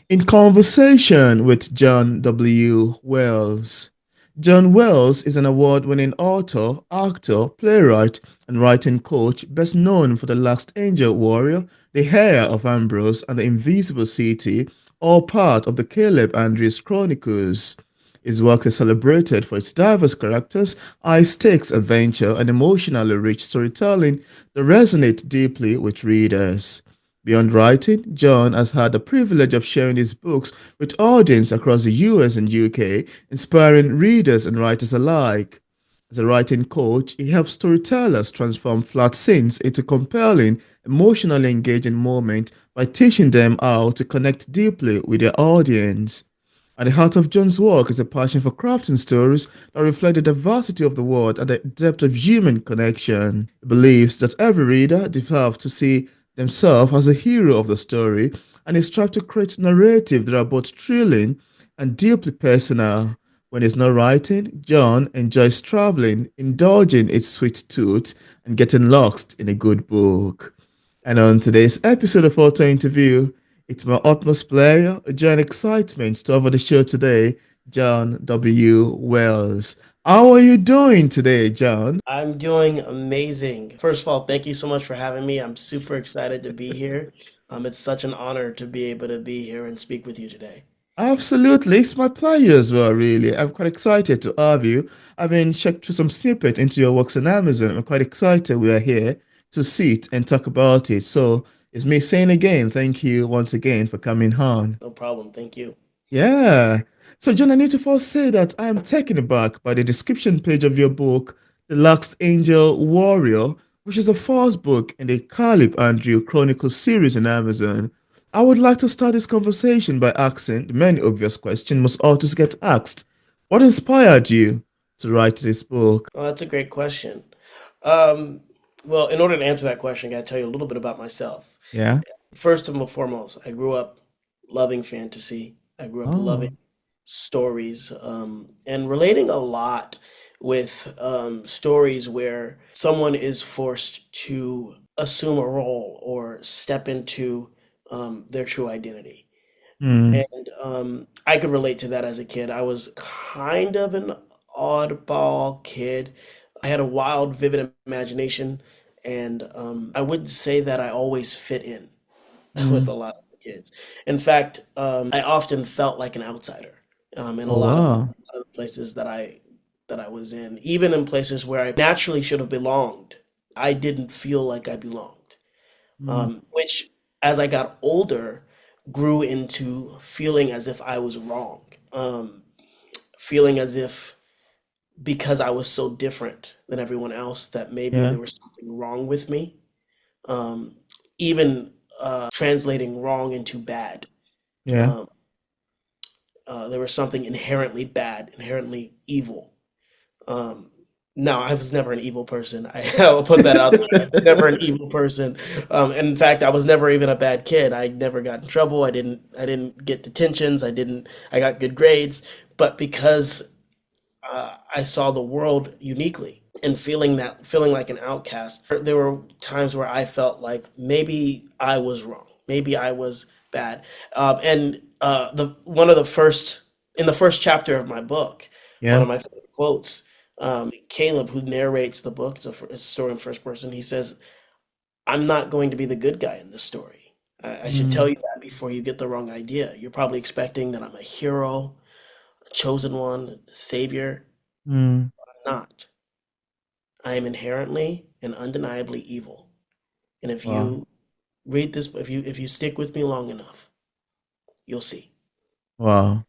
In conversation with John W. Wells. John Wells is an award-winning author, actor, playwright, and writing coach best known for The Last Angel Warrior, The Heir of Ambrose, and The Invisible City, all part of the Caleb Andrews Chronicles. His work is celebrated for its diverse characters, high-stakes adventure, and emotionally rich storytelling that resonate deeply with readers. Beyond writing, John has had the privilege of sharing his books with audiences across the US and UK, inspiring readers and writers alike. As a writing coach, he helps storytellers transform flat scenes into compelling, emotionally engaging moments by teaching them how to connect deeply with their audience. At the heart of John's work is a passion for crafting stories that reflect the diversity of the world and the depth of human connection. He believes that every reader deserves to see themselves as a hero of the story, and he strives to create narratives that are both thrilling and deeply personal. When he's not writing, John enjoys traveling, indulging its sweet tooth, and getting lost in a good book. And on today's episode of Author Interview, it's my utmost pleasure, joy, and excitement to have on the show today, John W. Wells. How are you doing today, John? I'm doing amazing. First of all, thank you so much for having me. I'm super excited to be here. It's such an honor to be able to be here and speak with you today. Absolutely, it's my pleasure as well, really. I'm quite excited to have you. I've been checked through some snippet into your works on Amazon. I'm quite excited we are here to sit and talk about it. So it's me saying again, thank you once again for coming on. No problem. Thank you. Yeah. So, John, I need to first say that I am taken aback by the description page of your book, The Last Angel Warrior, which is the first book in the Kalib Andrews Chronicles series on Amazon. I would like to start this conversation by asking the many obvious question most authors get asked. What inspired you to write this book? Well, that's a great question. Um, well, in order to answer that question, I got to tell you a little bit about myself. Yeah. First and foremost, I grew up loving fantasy. I grew up loving Oh, stories and relating a lot with stories where someone is forced to assume a role or step into their true identity. hmm. And I could relate to that as a kid. I was kind of an oddball kid. I had a wild, vivid imagination, and I would say that I always fit in with a Hmm. lot of the kids. In fact, I often felt like an outsider in Oh, wow. a lot of the places that I was in, even in places where I naturally should have belonged. I didn't feel like I belonged, Hmm. which, as I got older, grew into feeling as if I was wrong, feeling as if because I was so different than everyone else that maybe Yeah. there was something wrong with me. Um, even translating wrong into bad. Yeah. Um, there was something inherently bad, inherently evil. Um, no, I was never an evil person. I'll put that out there. I was never an evil person. In fact, I was never even a bad kid. I never got in trouble. I didn't get detentions. I got good grades. But because I saw the world uniquely and feeling like an outcast, there were times where I felt like maybe I was wrong. Maybe I was bad. And the one of the first in the first chapter of my book, one Yeah. of my favorite quotes, Caleb, who narrates the book, it's a story in first person. He says, "I'm not going to be the good guy in this story. I should tell Hmm. you that before you get the wrong idea. You're probably expecting that I'm a hero, a chosen one, the savior. Hmm. I'm not. I am inherently and undeniably evil. And if Wow. you if you stick with me long enough, you'll see." Wow.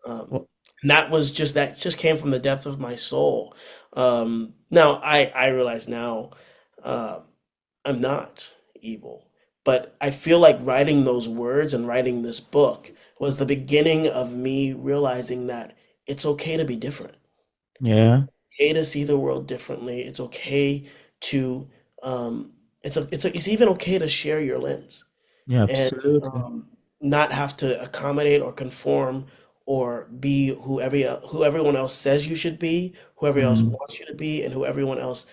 Um, Well, and that just came from the depths of my soul. Now I realize now uh, I'm not evil, but I feel like writing those words and writing this book was the beginning of me realizing that it's okay to be different. yeah. Okay to see the world differently. It's okay to it's even okay to share your lens Yeah, and absolutely. not have to accommodate or conform or be who everyone else says you should be, whoever else Mm, wants you to be, and who everyone else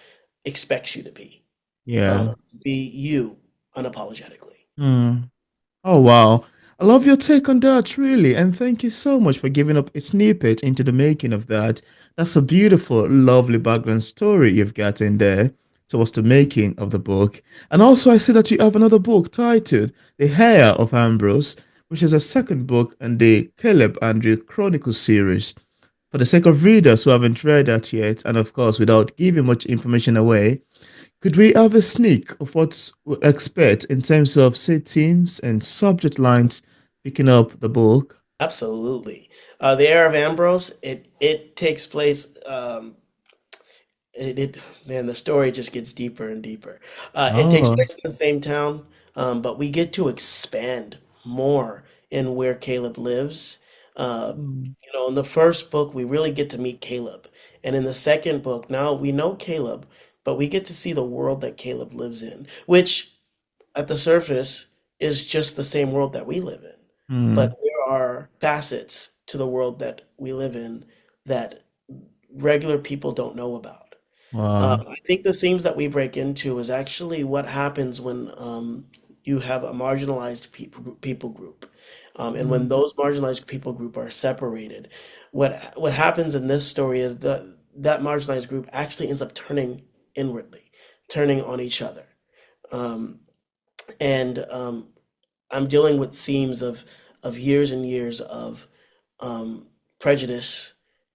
expects you to be. yeah. Be you unapologetically. Mm. Oh, wow. I love your take on that, really, and thank you so much for giving up a snippet into the making of that. That's a beautiful, lovely background story you've got in there towards the making of the book. And also, I see that you have another book titled The Heir of Ambrose, which is a second book in the Kalib Andrews Chronicles series. For the sake of readers who haven't read that yet, and of course, without giving much information away, could we have a sneak of what we expect in terms of, say, themes and subject lines picking up the book? Absolutely. The Heir of Ambrose, it takes place it man, the story just gets deeper and deeper. It takes Oh, place in the same town, but we get to expand more in where Caleb lives. mm, In the first book, we really get to meet Caleb, and in the second book, now we know Caleb, but we get to see the world that Caleb lives in, which at the surface is just the same world that we live in. But mm, there are facets to the world that we live in that regular people don't know about. wow. I think the themes that we break into is actually what happens when you have a marginalized people group, and when Mm, those marginalized people group are separated. What happens in this story is that marginalized group actually ends up turning inwardly, turning on each other, um, and I'm dealing with themes of years and years of prejudice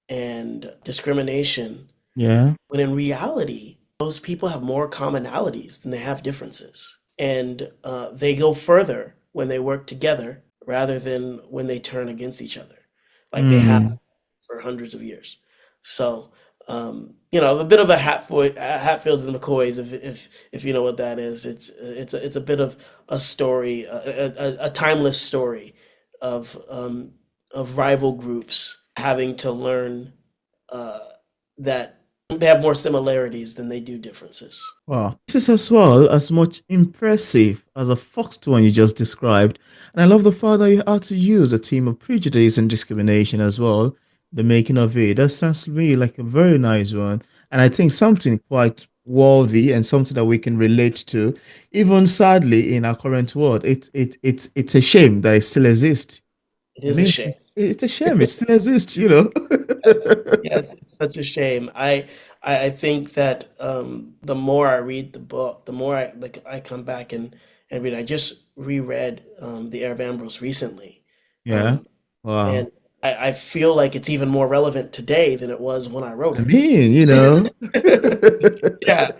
and discrimination yeah, when in reality, those people have more commonalities than they have differences. And they go further when they work together rather than when they turn against each other, like they have mm, for hundreds of years. So, a bit of a Hatfields and McCoys, if you know what that is. It's a bit of a story, a timeless story of rival groups having to learn uh, that they have more similarities than they do differences. wow. This is as well as much impressive as a foxed one you just described. And I love the fact that you had to use a theme of prejudice and discrimination as well, the making of it. That sounds to me like a very nice one. And I think something quite worthy and something that we can relate to. Even sadly, in our current world, it's a shame that it still exists. It I is a mean, shame. it's a shame it still exists. Yes, it's such a shame. I think that the more I read the book, the more I come back and read. I just reread The Heir of Ambrose recently, Yeah. um, Wow. and I feel like it's even more relevant today than it was when I wrote I mean. it. Yeah.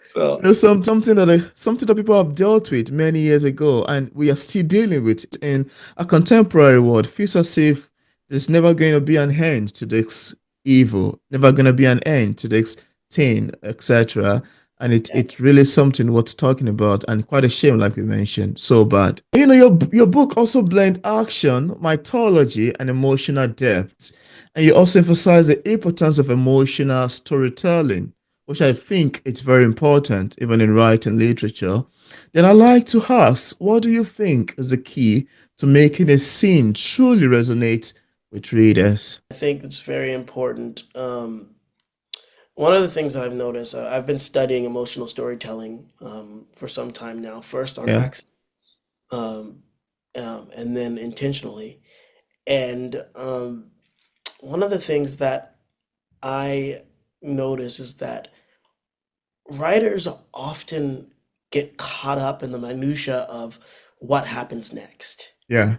So Something that people have dealt with many years ago, and we are still dealing with in a contemporary world. Feels as if there's never going to be an end to this evil, never going to be an end to this thing, etc. And yeah, it's really something worth talking about, and quite a shame, like we mentioned, so bad. Your book also blend action, mythology, and emotional depth, and you also emphasize the importance of emotional storytelling, which I think it's very important even in writing literature. Then I like to ask, what do you think is the key to making a scene truly resonate with readers? I think it's very important. One of the things that I've noticed, I've been studying emotional storytelling for some time now, first on Yeah, accident, and then intentionally. And one of the things that I notice is that writers often get caught up in the minutia of what happens next. yeah,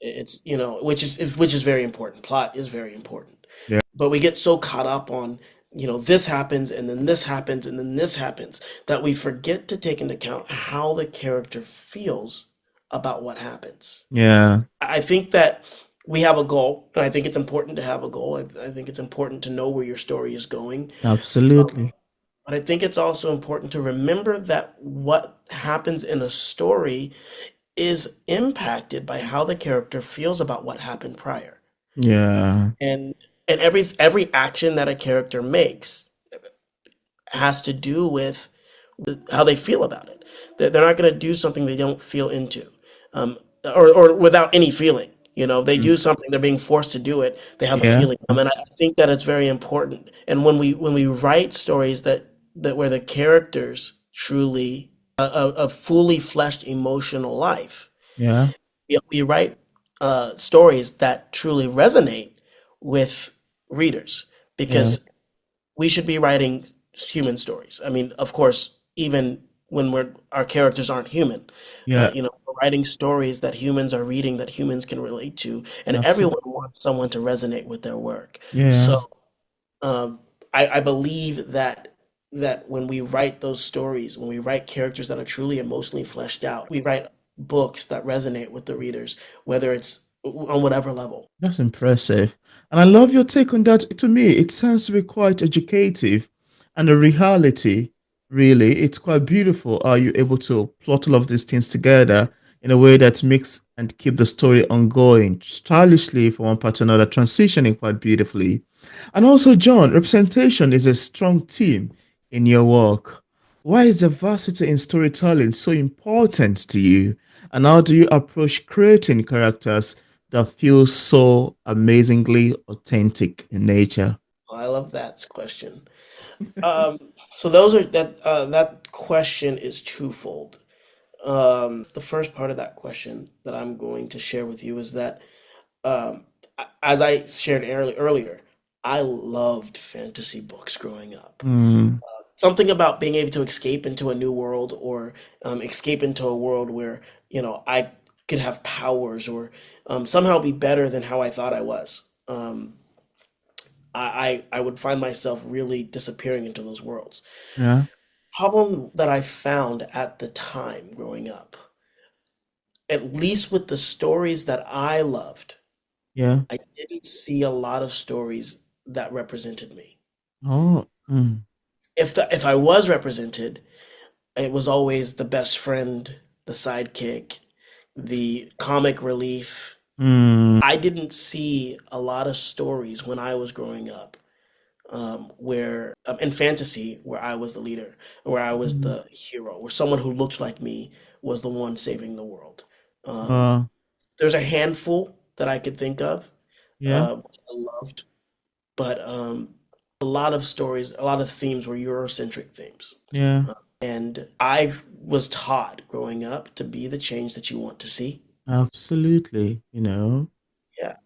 It's, which is very important. Plot is very important. yeah, But we get so caught up on, this happens and then this happens and then this happens that we forget to take into account how the character feels about what happens. yeah, I think that we have a goal, and I think it's important to have a goal. I think it's important to know where your story is going. absolutely. But I think it's also important to remember that what happens in a story is impacted by how the character feels about what happened prior. Yeah, And every action that a character makes has to do with how they feel about it. They're not going to do something they don't feel into, or without any feeling. They mm, do something, they're being forced to do it. They have a yeah, feeling. And I think that it's very important. And when we write stories that where the characters truly a fully fleshed emotional life. Yeah. We write stories that truly resonate with readers Yeah. because we should be writing human stories. I mean, of course, even when our characters aren't human, Yeah. we're writing stories that humans are reading that humans can relate to, and everyone Absolutely. wants someone to resonate with their work. So Yes. um, I believe that when we write those stories, when we write characters that are truly emotionally fleshed out, we write books that resonate with the readers, whether it's on whatever level. That's impressive. And I love your take on that. To me, it sounds to be quite educative and a reality, really. It's quite beautiful. Are you able to plot all of these things together in a way that makes and keep the story ongoing, stylishly from one part to another, transitioning quite beautifully? And also, John, representation is a strong theme in your work. Why is diversity in storytelling so important to you? And how do you approach creating characters that feel so amazingly authentic in nature? I love that question. So those are that question is twofold. The first part of that question that I'm going to share with you is that as I shared earlier, I loved fantasy books growing up. Mm, Something about being able to escape into a new world or escape into a world where, I could have powers or somehow be better than how I thought I was. I would find myself really disappearing into those worlds. yeah, Problem that I found at the time growing up, at least with the stories that I loved, yeah. I didn't see a lot of stories that represented me. Oh, mm, If I was represented, it was always the best friend, the sidekick, the comic relief. mm, I didn't see a lot of stories when I was growing up where in fantasy where I was the leader, where I was mm, the hero, where someone who looked like me was the one saving the world. Um, uh, there's a handful that I could think of yeah, I loved, but a lot of stories, a lot of themes were Eurocentric themes. yeah, And I was taught growing up to be the change that you want to see. absolutely. Yeah.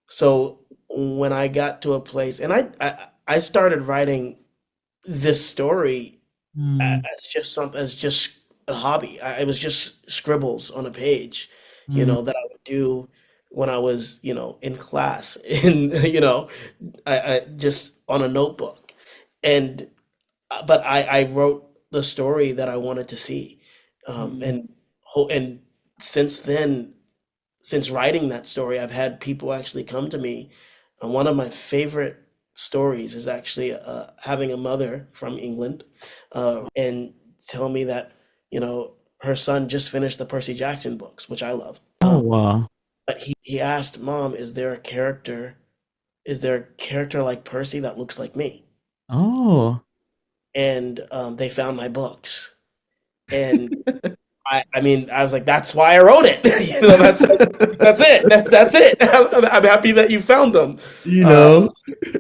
So when I got to a place, and I started writing this story Mm, as just as just a hobby. It was just scribbles on a page, mm, that I would do when I was, in class, in I just on a notebook, and but I wrote the story that I wanted to see, mm, and since then, since writing that story, I've had people actually come to me. And one of my favorite stories is actually having a mother from England and tell me that, her son just finished the Percy Jackson books, which I love. oh, wow. But he asked, Mom, is there a character like Percy that looks like me? Oh. And they found my books. And I mean, I was like, that's why I wrote it. That's it. That's it. I'm happy that you found them. you Uh, know,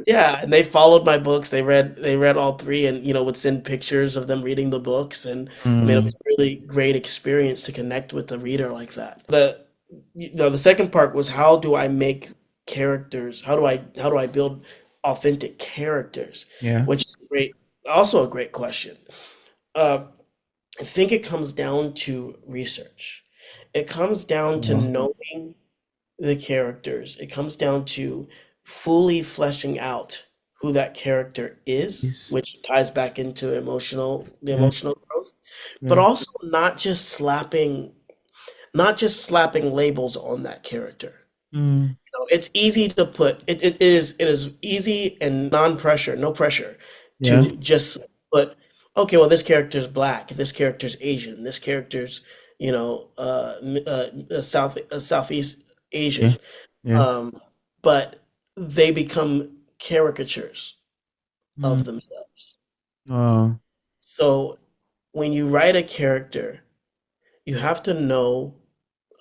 yeah, and they followed my books. They read all three, and would send pictures of them reading the books. And I mean, it mm, was a really great experience to connect with the reader like that. The second part was how do I make characters? How do I build authentic characters? yeah, Which is great. Also a great question. Uh, I think it comes down to research. It comes down to wow. knowing the characters. It comes down to fully fleshing out who that character is, Yes, which ties back into the yeah, emotional growth, but yeah, also not just slapping labels on that character. mm, It's easy to put it is easy and non-pressure, no pressure to yeah, just put, okay, well, this character's black, this character's Asian, this character's Southeast yeah, Asian, yeah, um, but they become caricatures mm, of themselves. wow, So when you write a character, you have to know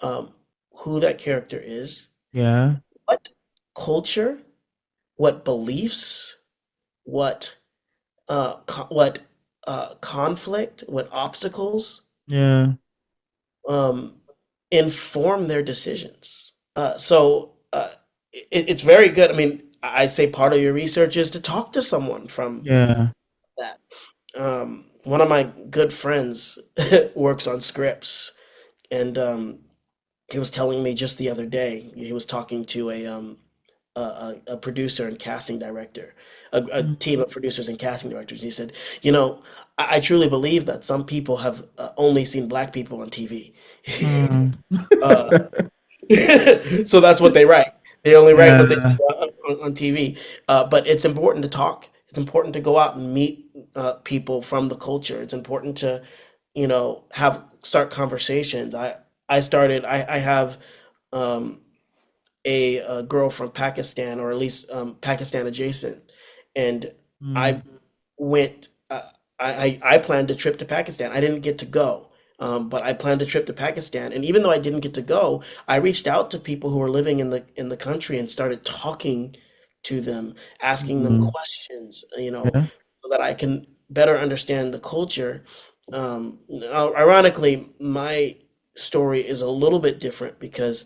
um, who that character is, yeah, what culture, what beliefs, what conflict, what obstacles, Yeah. um, inform their decisions. It's very good. I mean, I say part of your research is to talk to someone from Yeah. that. One of my good friends works on scripts, and he was telling me just the other day, he was talking to a producer and casting director, a Mm. team of producers and casting directors. He said, I truly believe that some people have only seen black people on TV. Mm. uh, so that's what they write. They only write what they see Yeah. on TV. But it's important to talk. It's important to go out and meet people from the culture. It's important to, have start conversations. I have um, a girl from Pakistan, or at least Pakistan adjacent, and Mm. I went. I planned a trip to Pakistan. I didn't get to go, but I planned a trip to Pakistan. And even though I didn't get to go, I reached out to people who were living in the country and started talking to them, asking them Mm. questions. Yeah. So that I can better understand the culture. Now, ironically, my story is a little bit different because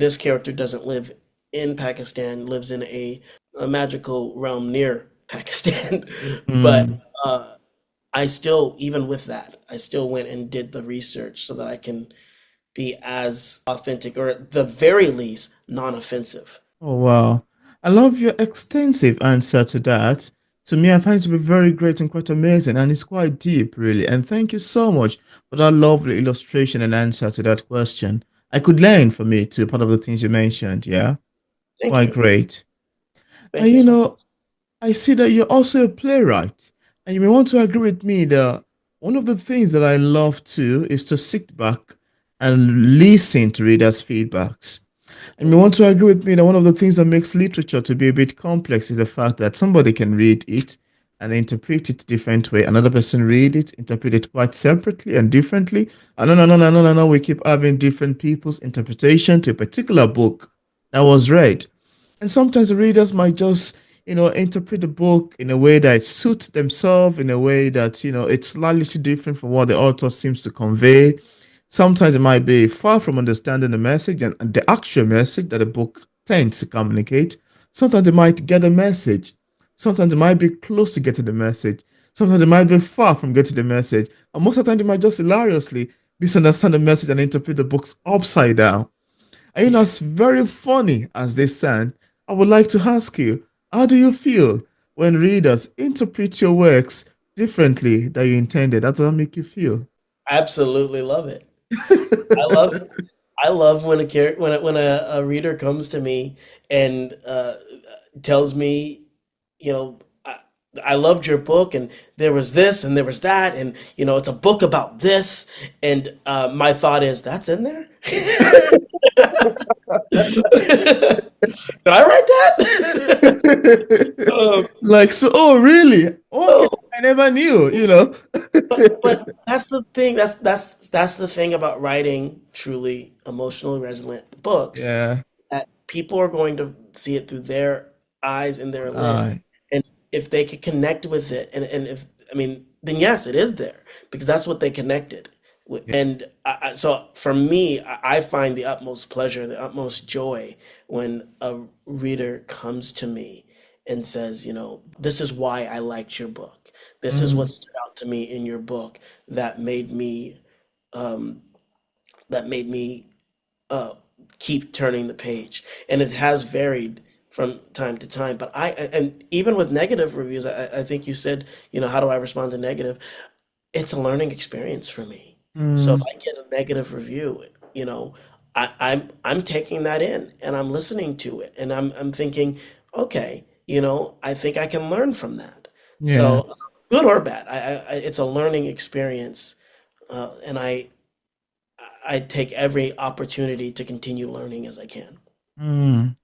this character doesn't live in Pakistan, lives in a magical realm near Pakistan. But Mm. uh, I still, even with that, I still went and did the research so that I can be as authentic, or at the very least, non-offensive. Oh, wow. I love your extensive answer to that. To me, I find it to be very great and quite amazing, and it's quite deep, really. And thank you so much for that lovely illustration and answer to that question. I could learn from it too, part of the things you mentioned. Yeah, Thank quite you. great. And Thank you so much. I see that you're also a playwright, and you may want to agree with me that one of the things that I love too is to sit back and listen to readers' feedbacks. And you want to agree with me that one of the things that makes literature to be a bit complex is the fact that somebody can read it and interpret it different way. Another person read it, interpret it quite separately and differently. And no, we keep having different people's interpretation to a particular book that was read. And sometimes the readers might just, interpret the book in a way that suits themselves, in a way that, it's slightly different from what the author seems to convey. Sometimes it might be far from understanding the message and the actual message that the book tends to communicate. Sometimes they might get the message. Sometimes they might be close to getting the message. Sometimes they might be far from getting the message. And most of the time they might just hilariously misunderstand the message and interpret the books upside down. And as very funny as they sound, I would like to ask you, how do you feel when readers interpret your works differently than you intended? How does that make you feel? Absolutely love it. I love I love when a reader comes to me and tells me, you know, I loved your book, and there was this and there was that, and it's a book about this, and my thought is that's in there. Did I write that? um, Like, so, oh, really? Okay, no, I never knew. but that's the thing. That's the thing about writing truly emotionally resonant books, Yeah. that people are going to see it through their eyes and their lens. Uh, And if they could connect with it, and if, I mean, then yes, it is there because that's what they connected with. yeah. And so for me, I find the utmost pleasure, the utmost joy when a reader comes to me and says, this is why I liked your book. This is what Mm, stood out to me in your book that made me um, that made me uh, keep turning the page. And it has varied from time to time. But and even with negative reviews, I think you said, how do I respond to negative? It's a learning experience for me. So if mm, I get a negative review, I'm taking that in and I'm listening to it and I'm thinking, okay, I think I can learn from that. yeah. So good or bad, it's a learning experience, and I take every opportunity to continue learning as I can.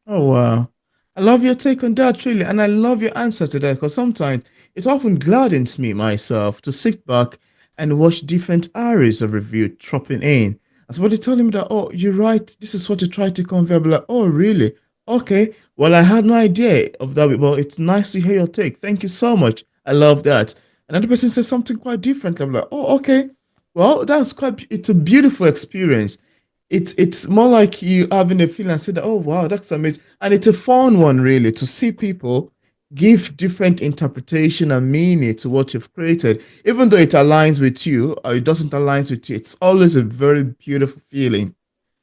Oh, wow. I love your take on that, really. And I love your answer to that because sometimes it often gladdens me myself to sit back and watch different areas of review dropping in. And somebody telling me that, oh, you're right. This is what you try to convey. I'm like, oh, really? Okay. Well, I had no idea of that. Well, it's nice to hear your take. Thank you so much. I love that. Another person says something quite different. I'm like, oh, okay. Well, that's quite, it's a beautiful experience. It's more like you having a feeling and say that, oh wow, that's amazing. And it's a fun one really to see people give different interpretation and meaning to what you've created. Even though it aligns with you or it doesn't align with you, it's always a very beautiful feeling.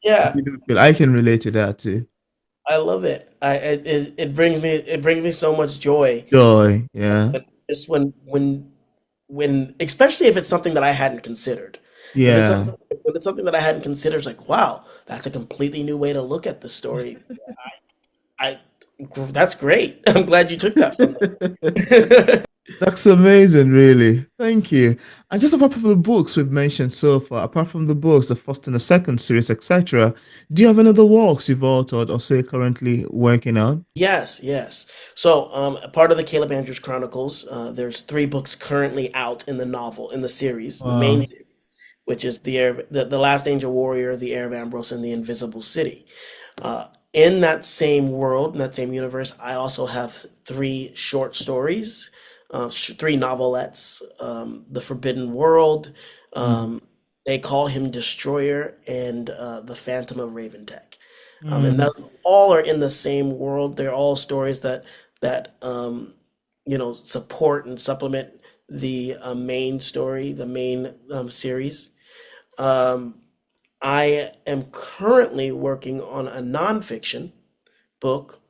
It's a Yeah, beautiful feel. I can relate to that too. I love it. It brings me so much joy. Joy, yeah. But just when especially if it's something that I hadn't considered. If it's Yeah. something When it's something that I hadn't considered, it's like, wow, that's a completely new way to look at the story. I That's great. I'm glad you took that from me. That's amazing, really. Thank you. And just apart from the books we've mentioned so far, apart from the books, the first and the second series, etc., do you have any other works you've authored or say currently working on? Yes, yes. So, part of the Caleb Andrews Chronicles, there's three books currently out in the novel, in the series, the Wow. main series, which is the Last Angel Warrior, the Heir of Ambrose, and the Invisible City. In that same world, in that same universe, I also have three short stories, three novelettes. The Forbidden World, Mm. um, they call him Destroyer, and the Phantom of Raventech. And Mm. those all are in the same world. They're all stories that support and supplement the main story, the main series. Um, I am currently working on a nonfiction book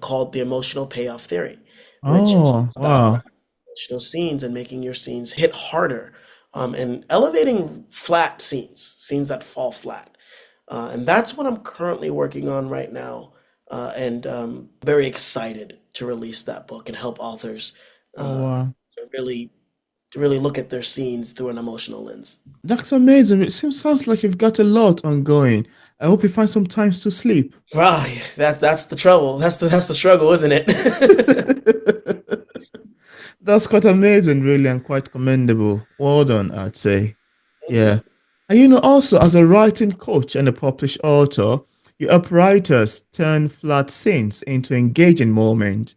called The Emotional Payoff Theory, which is Oh, about wow. writing emotional scenes and making your scenes hit harder, and elevating flat scenes, scenes that fall flat. And that's what I'm currently working on right now. And very excited to release that book and help authors Oh, uh, wow. to really to really look at their scenes through an emotional lens. That's amazing. Sounds like you've got a lot ongoing. I hope you find some times to sleep. Right, that's the trouble. That's the struggle, isn't it? That's quite amazing, really, and quite commendable. Well done, I'd say. Thank Yeah. you. And also, as a writing coach and a published author, you help writers turn flat scenes into engaging moments.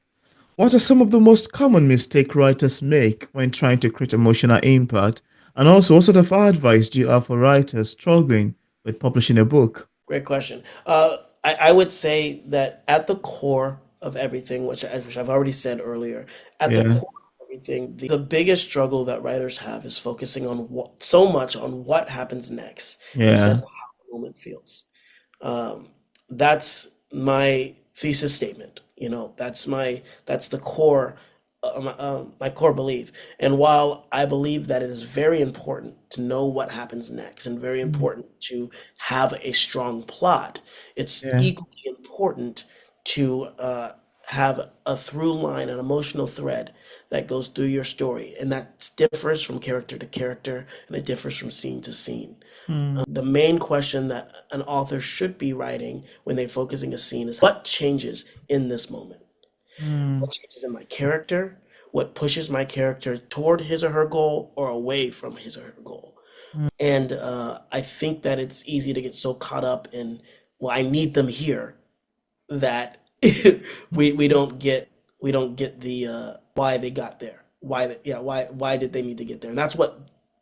What are some of the most common mistakes writers make when trying to create emotional impact? And also, what sort of advice do you have for writers struggling with publishing a book? Great question. I would say that at the core of everything, which I've already said earlier, at the Yeah, core of everything, the biggest struggle that writers have is focusing on so much on what happens next instead yeah, of how the moment feels. Um, that's my thesis statement. That's the core, my core belief. And while I believe that it is very important to know what happens next and very mm, important to have a strong plot, it's yeah, equally important to have a through line, an emotional thread that goes through your story, and that differs from character to character, and it differs from scene to scene. mm, The main question that an author should be writing when they're focusing a scene is what changes in this moment? mm, What changes in my character? What pushes my character toward his or her goal or away from his or her goal? mm, And I think that it's easy to get so caught up in, well, I need them here, that we don't get the why they got there. Why did they need to get there? And that's what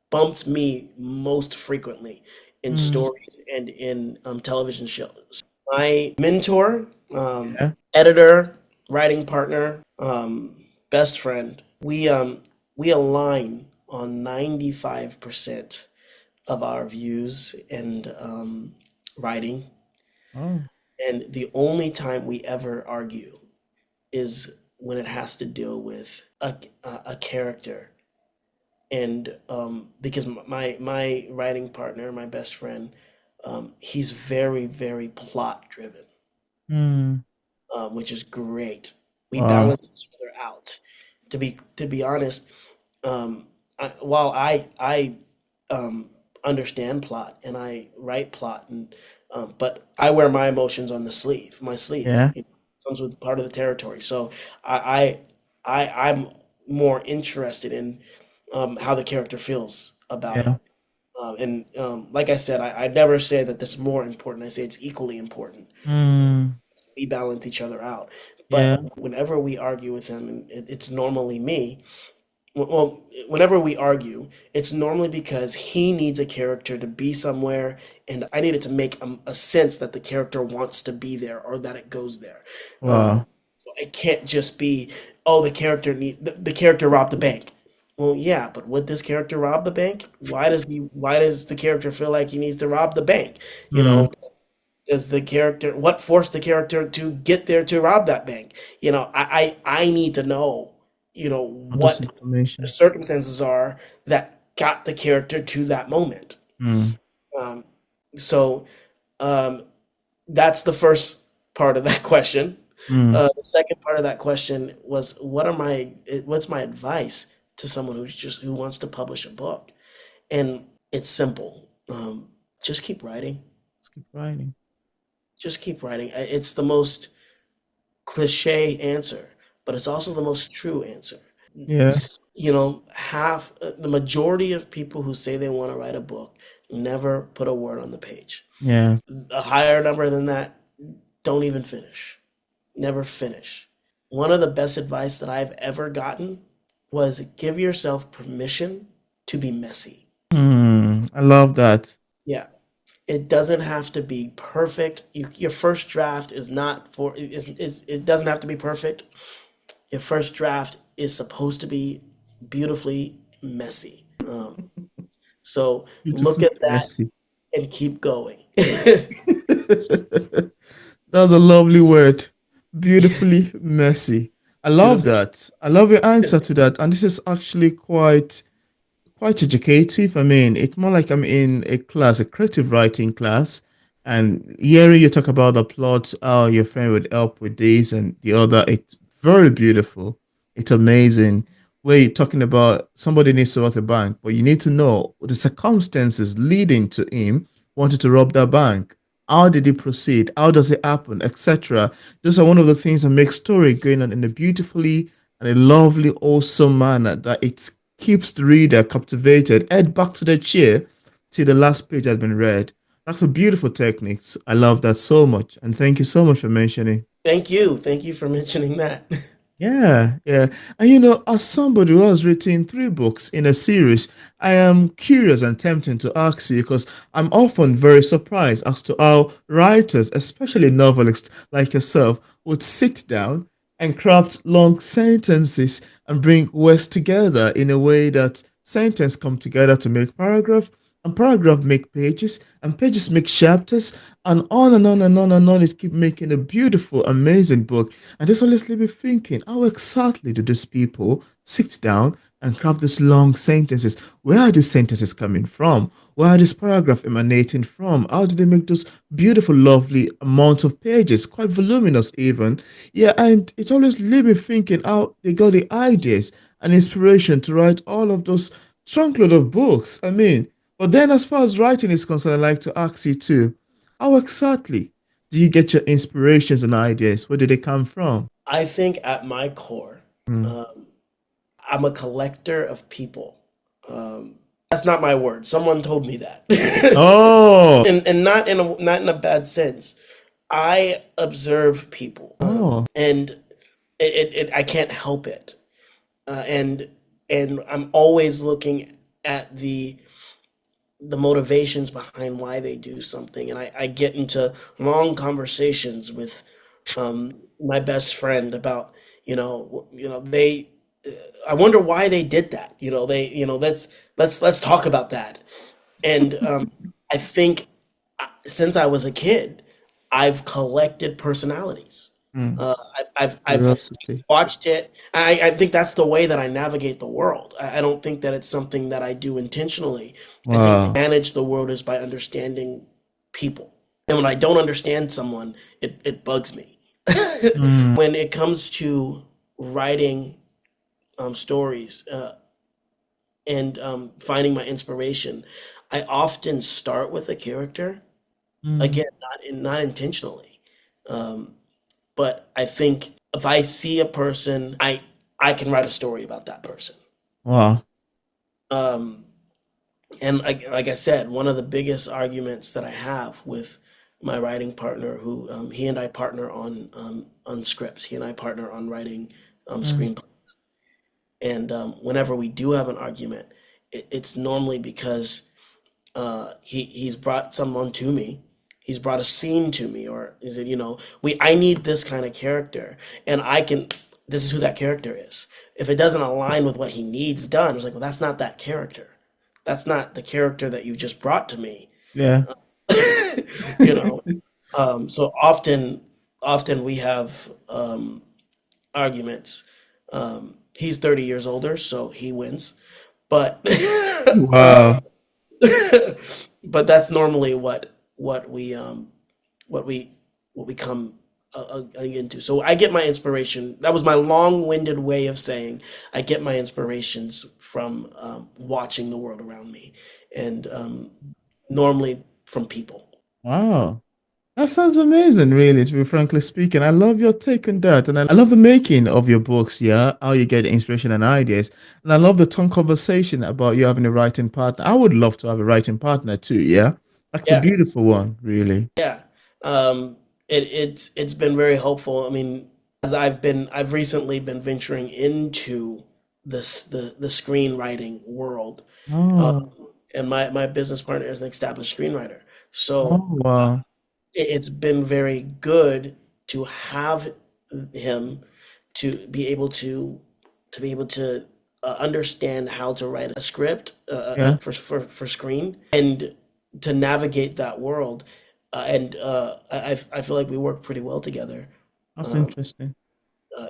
bumped me most frequently in mm, stories and in television shows. My mentor, yeah. editor, writing partner, best friend, we align on 95% of our views and writing. Oh, And the only time we ever argue is when it has to deal with a character. And because my writing partner, my best friend, he's very, very plot driven, mm, which is great. We wow. balance each other out. To be honest, while I um, understand plot and I write plot, and but I wear my emotions on the sleeve. My sleeve, Yeah, comes with part of the territory. So I I'm more interested in how the character feels about it. yeah. And like I said, I never say that this is more important. I say it's equally important. Mm, We balance each other out. yeah. But whenever we argue with him, and it's normally me, well, whenever we argue, it's normally because he needs a character to be somewhere, and I need it to make a sense that the character wants to be there or that it goes there. Wow. So it can't just be, oh, the character robbed the bank. Well, yeah, but would this character rob the bank? Why does the character feel like he needs to rob the bank? You Mm, know, does the character what forced the character to get there to rob that bank? I need to know, all this what the information. circumstances are that got the character to that moment. Mm, Um, so um, that's the first part of that question. mm, The second part of that question was, what's my advice to someone who wants to publish a book? And it's simple. Just keep writing. let's keep writing. Just keep writing. It's the most cliche answer, but it's also the most true answer. Yeah, The majority of people who say they want to write a book never put a word on the page. yeah. A higher number than that don't even finish, never finish. One of the best advice that I've ever gotten was give yourself permission to be messy. I love that. Yeah. It doesn't have to be perfect. Your first draft is not for is it doesn't have to be perfect. Your first draft is supposed to be beautifully messy. So look Beautifully at that messy. and keep going. That's a lovely word. Beautifully messy. I love Beautifully. that. I love your answer to that. And this is actually quite educative. I mean, it's more like I'm in a class, a creative writing class, and hearing you talk about the plot, how your friend would help with this and the other. It's very beautiful. It's amazing. Where you're talking about somebody needs to rob the bank, but you need to know the circumstances leading to him wanting to rob that bank. How did he proceed? How does it happen, etc. Those are one of the things that make story going on in a beautifully and a lovely, awesome manner that it keeps the reader captivated, head back to the chair till the last page has been read. That's a beautiful technique. I love that so much. And thank you so much for mentioning. Thank you. Thank you for mentioning that. Yeah, yeah. And as somebody who has written three books in a series, I am curious and tempted to ask you because I'm often very surprised as to how writers, especially novelists like yourself, would sit down and craft long sentences and bring words together in a way that sentences come together to make paragraph, and paragraph make pages, and pages make chapters, and on and on and on and on. It keep making a beautiful, amazing book. And this always leave me thinking, how exactly do these people sit down and craft these long sentences? Where are these sentences coming from? Where are these paragraphs emanating from? How do they make those beautiful, lovely amounts of pages, quite voluminous even? Yeah, and it always leave me thinking how they got the ideas and inspiration to write all of those trunkload of books. I mean, but then as far as writing is concerned, I'd like to ask you too, how exactly do you get your inspirations and ideas? Where do they come from? I think at my core, Mm. um, I'm a collector of people. That's not my word. Someone told me that, Oh, and not in a bad sense. I observe people, oh, and I can't help it, and I'm always looking at the motivations behind why they do something, and I get into long conversations with my best friend about they I wonder why they did that. They let's talk about that. And I think since I was a kid, I've collected personalities. mm. I've Curiosity. watched it. I think that's the way that I navigate the world. I don't think that it's something that I do intentionally. I think Wow. manage the world is by understanding people. And when I don't understand someone, it bugs me. Mm, When it comes to writing stories and finding my inspiration, I often start with a character. mm. Again, not intentionally. Um, but I think if I see a person, I can write a story about that person. Wow. Um, and like I said, one of the biggest arguments that I have with my writing partner, who he and I partner on scripts, he and I partner on writing Mm, screenplays, And whenever we do have an argument, it's normally because he's brought someone to me. He's brought a scene to me, or is it, I need this kind of character, and this is who that character is. If it doesn't align with what he needs done, it's like, well, that's not that character. That's not the character that you just brought to me. Yeah. you know. So often we have arguments. He's 30 years older, so he wins. But Wow. but that's normally what we what we what we come into. So I get my inspiration. That was my long-winded way of saying I get my inspirations from watching the world around me, and normally from people. Wow. That sounds amazing, really, to be frankly speaking. I love your take on that. And I love the making of your books, yeah, how you get inspiration and ideas. And I love the tongue conversation about you having a writing partner. I would love to have a writing partner too, yeah. That's a Yeah, beautiful one, really. yeah. It's been very helpful. I mean, as I've recently been venturing into the screenwriting world, Oh, and my business partner is an established screenwriter. oh, So wow. it's been very good to have him to be able to understand how to write a script Yeah, for screen, and to navigate that world. And I feel like we work pretty well together that's um, interesting.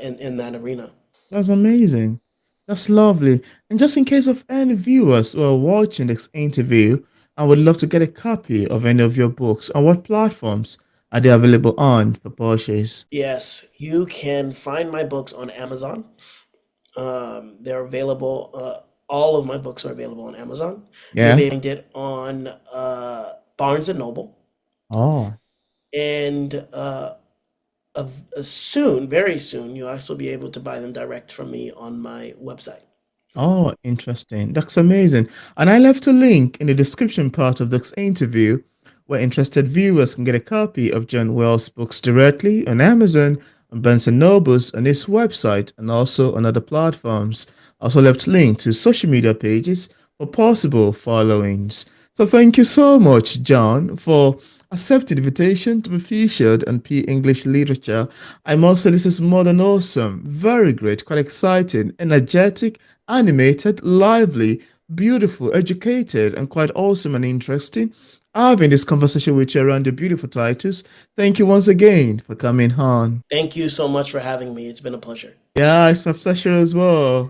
in that arena. That's amazing. That's lovely. And just in case of any viewers who are watching this interview, I would love to get a copy of any of your books. On what platforms are they available on for purchase? Yes, you can find my books on Amazon. They're available. All of my books are available on Amazon. You'll Yeah. be able to find it on Barnes and Noble, Oh, and soon, very soon, you'll actually be able to buy them direct from me on my website. oh, interesting. That's amazing. And I left a link in the description part of this interview where interested viewers can get a copy of John Wells' books directly on Amazon, on Barnes& and Nobles, on his website, and also on other platforms. I also left links to social media pages for possible followings. So thank you so much, John, for accepting the invitation to be featured on P English Literature. I must say this is more than awesome. Very great, quite exciting, energetic, animated, lively, beautiful, educated, and quite awesome and interesting. Having this conversation with you around the beautiful titles. Thank you once again for coming on. Thank you so much for having me. It's been a pleasure. Yeah, it's my pleasure as well.